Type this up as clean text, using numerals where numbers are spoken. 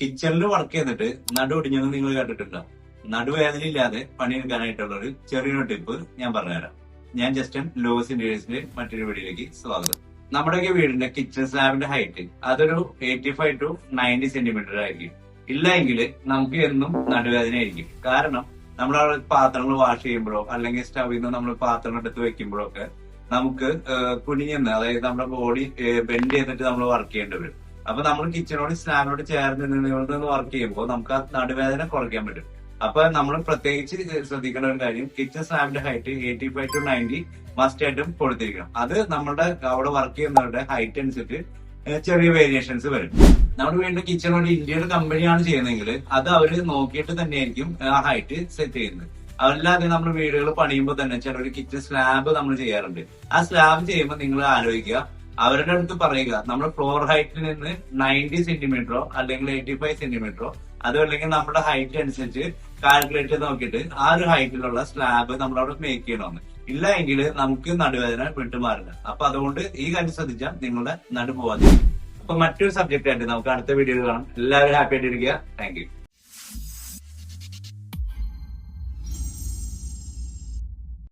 കിച്ചണിൽ വർക്ക് ചെയ്തിട്ട് നടു ഒടിഞ്ഞെന്ന് നിങ്ങൾ കേട്ടിട്ടുണ്ടോ? നടുവേദന ഇല്ലാതെ പണിയെടുക്കാനായിട്ടുള്ള ഒരു ചെറിയൊരു ടിപ്പ് ഞാൻ പറഞ്ഞുതരാം. ഞാൻ ജസ്റ്റൻ ലോസ് ഇന്റീരിയേഴ്സിന്റെ മറ്റൊരു വീഡിയോയിലേക്ക് സ്വാഗതം. നമ്മുടെയൊക്കെ വീടിന്റെ കിച്ചൺ സ്ലാബിന്റെ ഹൈറ്റ് അതൊരു 85 to 90 സെന്റിമീറ്റർ ആയിരിക്കും. ഇല്ല എങ്കിൽ നമുക്ക് എന്നും നടുവേദന ആയിരിക്കും. കാരണം നമ്മുടെ പാത്രങ്ങൾ വാഷ് ചെയ്യുമ്പോഴോ അല്ലെങ്കിൽ സ്റ്റവിൽ നിന്ന് നമ്മൾ പാത്രങ്ങൾ എടുത്ത് വെക്കുമ്പോഴോ ഒക്കെ നമുക്ക് കുനിഞ്ഞെന്ന്, അതായത് നമ്മുടെ ബോഡി ബെൻഡ് ചെയ്തിട്ട് നമ്മൾ വർക്ക് ചെയ്യേണ്ടി വരും. അപ്പൊ നമ്മൾ കിച്ചണോട് സ്ലാബിനോട് ചേർന്ന് നിന്ന് വർക്ക് ചെയ്യുമ്പോൾ നമുക്ക് ആ നടുവേദന കുറയ്ക്കാൻ പറ്റും. അപ്പൊ നമ്മൾ പ്രത്യേകിച്ച് ശ്രദ്ധിക്കേണ്ട ഒരു കാര്യം, കിച്ചൺ സ്ലാബിന്റെ ഹൈറ്റ് 85 to 90 മസ്റ്റ് ആയിട്ടും കൊടുത്തിരിക്കണം. അത് നമ്മുടെ അവിടെ വർക്ക് ചെയ്യുന്നവരുടെ ഹൈറ്റ് അനുസരിച്ച് ചെറിയ വേരിയേഷൻസ് വരും. നമ്മുടെ വീടിന്റെ കിച്ചണോട് ഇന്ത്യയുടെ കമ്പനിയാണ് ചെയ്യുന്നതെങ്കിൽ അത് അവര് നോക്കിയിട്ട് തന്നെയായിരിക്കും ആ ഹൈറ്റ് സെറ്റ് ചെയ്യുന്നത്. അല്ലാതെ നമ്മൾ വീടുകൾ പണിയുമ്പോൾ തന്നെ ചിലൊരു കിച്ചൺ സ്ലാബ് നമ്മൾ ചെയ്യാറുണ്ട്. ആ സ്ലാബ് ചെയ്യുമ്പോൾ നിങ്ങൾ ആലോചിക്കുക, അവരുടെ അടുത്ത് പറയുക നമ്മുടെ ഫ്ലോർ ഹൈറ്റിൽ നിന്ന് 90 സെന്റിമീറ്ററോ അല്ലെങ്കിൽ 85 സെന്റിമീറ്ററോ അതോ അല്ലെങ്കിൽ നമ്മുടെ ഹൈറ്റ് അനുസരിച്ച് കാൽക്കുലേറ്റ് ചെയ്ത് നോക്കിയിട്ട് ആ ഒരു ഹൈറ്റിലുള്ള സ്ലാബ് നമ്മളവിടെ മേക്ക് ചെയ്യണമെന്ന്. ഇല്ല എങ്കിൽ നമുക്ക് നടുവേദന വിട്ടുമാറില്ല. അപ്പൊ അതുകൊണ്ട് ഈ കാര്യം ശ്രദ്ധിച്ചാൽ നിങ്ങളുടെ നടു പോവാതിരിക്കും. അപ്പൊ മറ്റൊരു സബ്ജക്റ്റ് ആയിട്ട് നമുക്ക് അടുത്ത വീഡിയോയിൽ കാണാം. എല്ലാവരും ഹാപ്പി ആയിട്ടിരിക്കുക. Thank you.